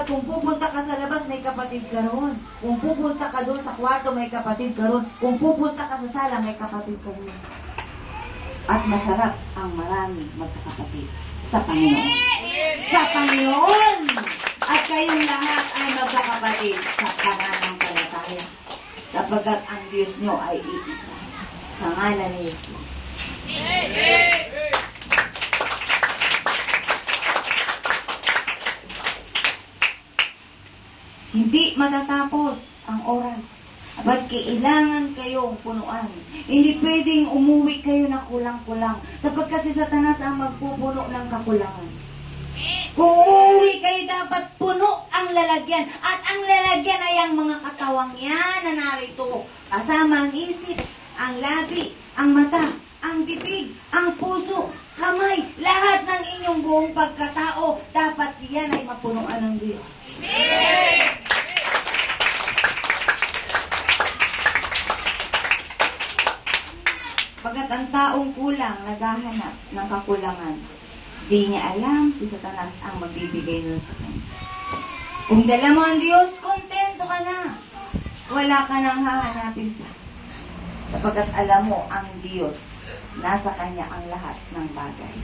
Sapagkat kung pupunta ka sa labas, may kapatid ka roon. Kung pupunta ka doon sa kwarto, may kapatid ka roon. Kung pupunta ka sa sala, may kapatid ka roon. At masarap ang marami magkakapatid sa Panginoon. Sa Panginoon! At kayong lahat ay magkakapatid sa pananampalataya. Sapagkat ang Diyos nyo ay iisa. Sa ngalan ni Jesus. Hindi matatapos ang oras. Ba't kailangan kayong punuan? Hindi pwedeng umuwi kayo na kulang-kulang. Sapagkat si Satanas ang magpupuno ng kakulangan. Kung uuwi kayo, dapat puno ang lalagyan. At ang lalagyan ay ang mga katawang yan na narito. Kasama ang isip, ang labi, ang mata, ang bibig, ang puso, kamay, lahat ng inyong buong pagkatao, dapat yan ay mapunuan ng Diyos. Pagkat ang taong kulang, naghahanap ng kakulangan, di niya alam si Satanas ang magbibigay nun sa kanya. Kung dala mo ang Diyos, kontento ka na. Wala ka nang hahanapin pa. Sapagkat alam mo ang Diyos, nasa Kanya ang lahat ng bagay.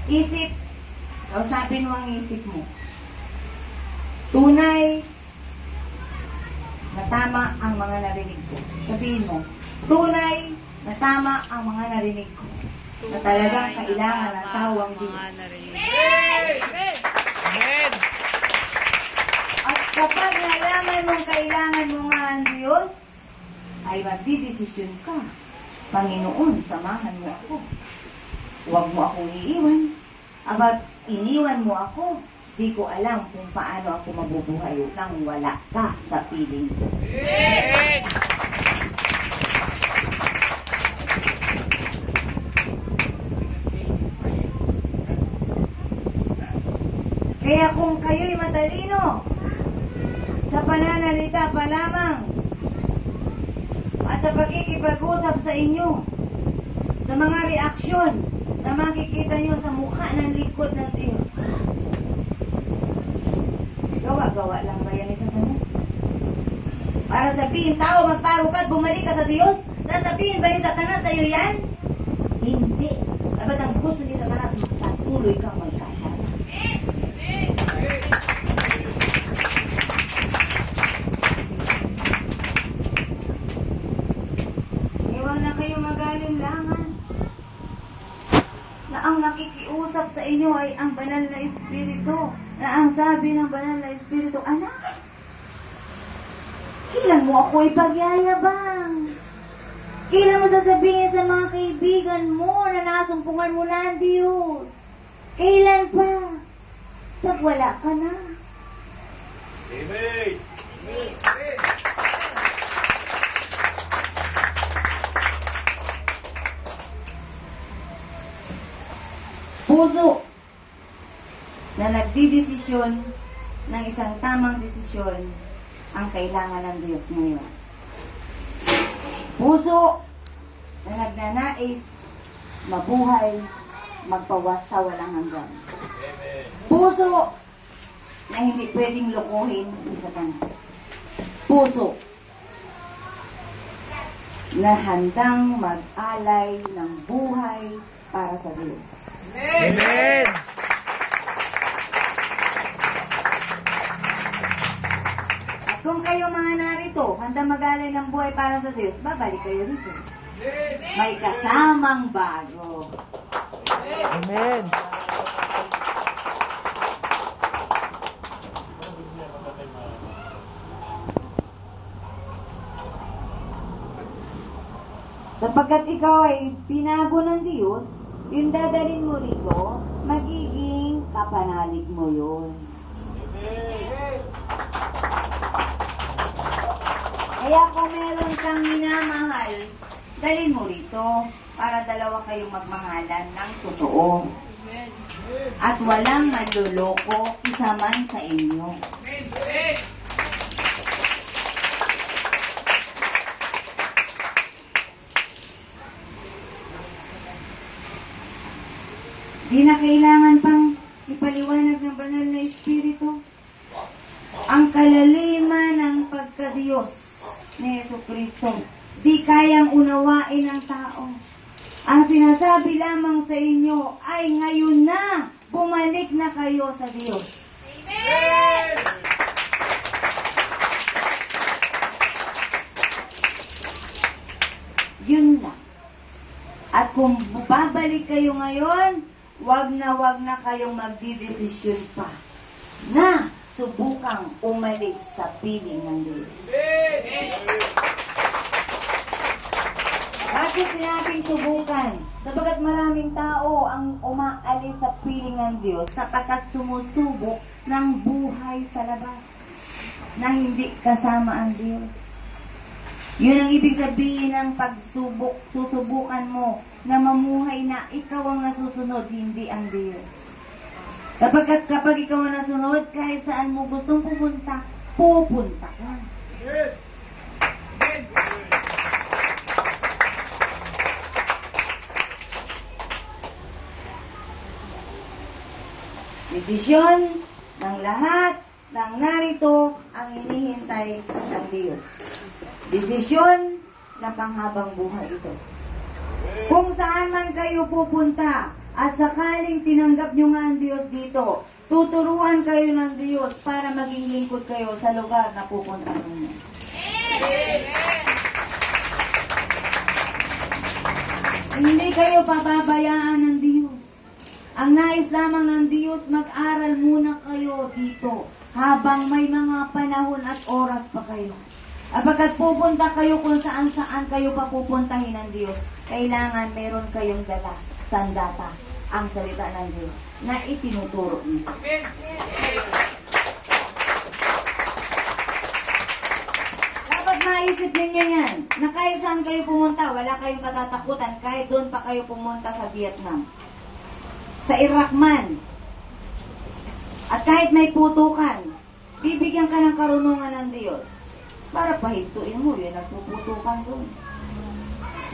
Isip, kausapin mo ang isip mo. Tunay na tama ang mga narinig ko. Sabihin mo, tunay na tama ang mga narinig ko. Na talagang kailangan ng tawang Diyos. Amen! At kapag nalaman mong kailangan mo nga ang Diyos, ay magdidesisyon ka. Panginoon, samahan mo ako. Huwag mo akong iiwan. Abat, iniwan mo ako. Di ko alam kung paano ako mabubuhay nang wala ka sa piling ko. Amen! Kaya kung kayo'y matalino, sa pananalita pa lamang, at sa pagkikipag-usap sa inyo, sa mga reaksyon na makikita nyo sa mukha ng likod ng Diyos, gawa-gawa lang ba yan ni Satanas? Para sabihin, tao, magparo ka at bumalik ka sa Diyos? Sasabihin ba ni Satanas sa'yo yan? Hindi. Dapat ang gusto ni Satanas, magpatuloy kang magkasala. Iwan na kayo magalinlangan na ang nakikiusap sa inyo ay ang banal na Espiritu, na ang sabi ng banal na Espiritu, anak, kailan mo ako ipagyayabang? Kailan mo sasabihin sa mga kaibigan mo na nasumpungan mo na ang Diyos? Kailan pa? Pag wala ka na. Amen! Puso na nagdidesisyon ng isang tamang desisyon ang kailangan ng Diyos ngayon. Puso na nagnanais mabuhay, magpawas sa walang hanggan. Puso na hindi pwedeng lokohin ni Satanas. Puso na handang mag-alay ng buhay para sa Diyos. Amen! At kung kayo mga narito, handang mag-alay ng buhay para sa Diyos, babalik kayo rito. May kasamang bago. Amen! Sapagkat ikaw ay pinago ng Diyos, yung dadalhin mo rito, magiging kapanalig mo yun. Kaya kung meron kang minamahal, dalhin mo rito para dalawa kayong magmahalan ng totoo. At walang manluloko isa man sa inyo. ang kalaliman ng pagka-Diyos ni Jesucristo. Di kayang unawain ng tao. Ang sinasabi lamang sa inyo ay ngayon na bumalik na kayo sa Diyos. Amen! Yun lang. At kung babalik kayo ngayon, wag na kayong magdidesisyon pa na subukang umalis sa piling ng Diyos. Bakit sinabing subukan? Sabagat maraming tao ang umaalis sa piling ng Diyos sapagkat sumusubok ng buhay sa labas na hindi kasama ang Diyos. Yun ang ibig sabihin ng pagsubok. Susubukan mo na mamuhay na ikaw ang nasusunod, hindi ang Diyos. Kapag ikaw ang nasunod, kahit saan mo gustong pupunta, pupunta ka. Desisyon ng lahat ng narito ang hinihintay ng Diyos. Desisyon na panghabang buhay ito. Kung saan man kayo pupunta at sakaling tinanggap nyo nga ang Diyos dito, tuturuan kayo ng Diyos para maging lingkod kayo sa lugar na pupunta ninyo. Hindi kayo pababayaan ng Diyos. Ang nais lamang ng Diyos, mag-aral muna kayo dito habang may mga panahon at oras pa kayo. Apagkat pupunta kayo kung saan-saan kayo papupuntahin ng Diyos, kailangan meron kayong dala, sandata, ang salita ng Diyos na itinuturo nito. Dapat maisip ninyo yan, na kahit saan kayo pumunta, wala kayong katatakutan, kahit doon pa kayo pumunta sa Vietnam, sa Iraq man, at kahit may putukan, bibigyan ka ng karunungan ng Diyos. Para pahintuin mo, yun nagpuputukan doon.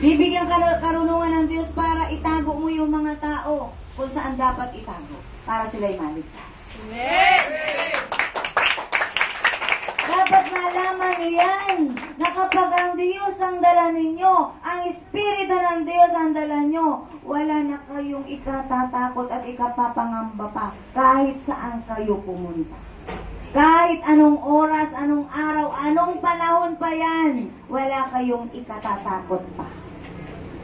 Bibigyan ka ng karunungan ng Diyos para itago mo yung mga tao kung saan dapat itago para sila'y maligtas. Dapat malaman niyo yan na kapag ang Diyos ang dala ninyo, ang Espiritu ng Diyos ang dala nyo, wala na kayong ikatatakot at ikapapangamba pa kahit saan kayo pumunta. Kahit anong oras, anong araw, anong panahon pa yan, wala kayong ikatatakot pa.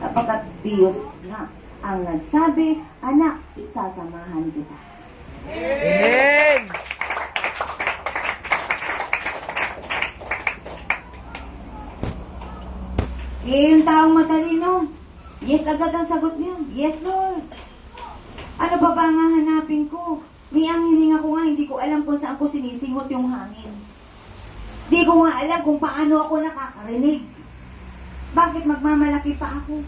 Kapagkat Diyos na ang nagsabi, anak, sasamahan kita. Amen! Yung taong matalino, yes agad ang sagot niya. Yes, Lord. Ano pa ba ang hahanapin ko? May ang hininga ko nga, hindi ko alam kung saan ko sinisingot yung hangin. Hindi ko nga alam kung paano ako nakakarinig. Bakit magmamalaki pa ako?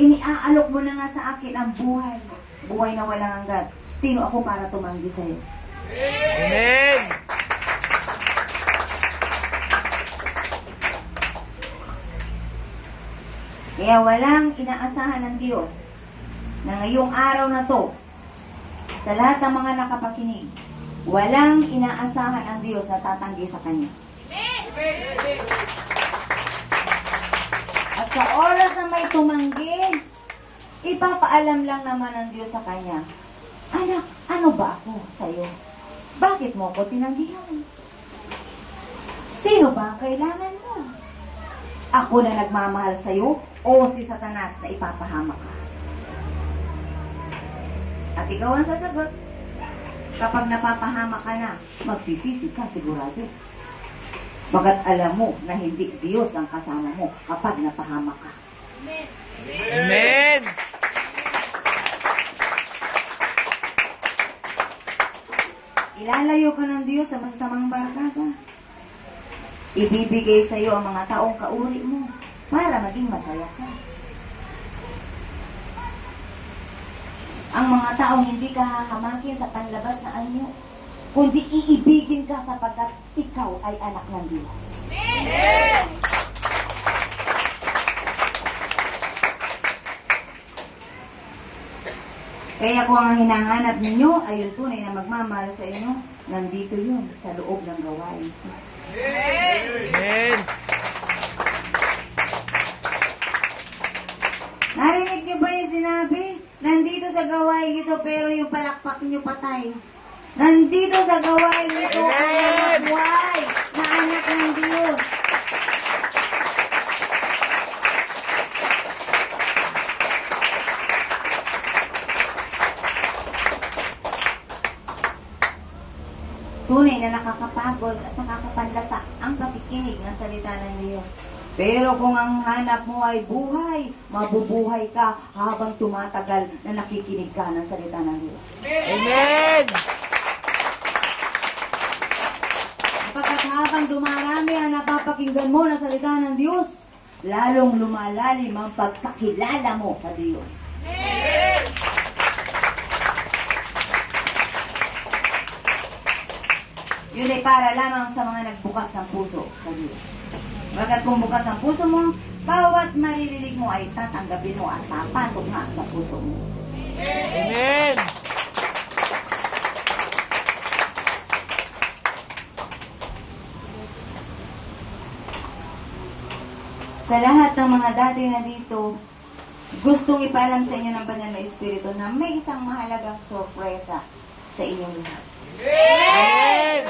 Iniaalok mo na nga sa akin ang buhay. Buhay na walang hanggan. Sino ako para tumanggi sa'yo? Amen! Kaya walang inaasahan ng Diyos na ngayong araw na to, sa lahat ng mga nakapakinig, walang inaasahan ang Diyos na tatanggi sa Kanya. At sa oras na may tumanggi, ipapaalam lang naman ng Diyos sa Kanya, anak, ano ba ako sa'yo? Bakit mo ako tinanggihan? Sino ba ang kailangan mo? Ako na nagmamahal sa'yo o si Satanas na ipapahamak ka? At ikaw ang sasagot. Kapag napapahamak ka na, magsisisi ka sigurado. Bagat alam mo na hindi Diyos ang kasama mo kapag napahamak ka. Amen! Ilalayo ka ng Diyos sa masasamang barkada. Ibibigay sa iyo ang mga taong kauri mo para maging masaya ka. Ang mga taong hindi ka hahamakin sa panlabas na anyo, kundi iibigin ka sapagkat ikaw ay anak ng Diyos. Amen! Kaya kung ang hinahanap ninyo ay yung tunay na magmamahal sa inyo, nandito yun sa loob ng gawain. Amen. Narinig niyo ba yung sinabi? Nandito sa gawain ito, pero yung palakpak niyo patay. Nandito sa gawain ito ang buhay na anak ng Diyos. Tunay na nakakapagod at nakakapanlata ang pakikinig ng salita ng Diyos. Pero kung ang hanap mo ay buhay, mabubuhay ka habang tumatagal na nakikinig ka ng salita ng Diyos. Amen. Kapag habang dumarami ang napapakinggan mo ng salita ng Diyos, lalong lumalalim ang pagkakilala mo sa Diyos. Yun ay para lamang sa mga nagbukas ng puso sa Diyos. Bakit kung bukas ang puso mo, bawat maririnig mo ay tatanggapin mo at papasok nga sa puso mo. Amen. Sa lahat ng mga dati na dito, gustong ipalam sa inyo ng Banal na Espiritu na may isang mahalagang sorpresa sa inyong lahat. Amen.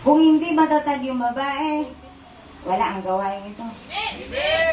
Kung hindi matatag yung babae, wala ang gawain ito. Amen.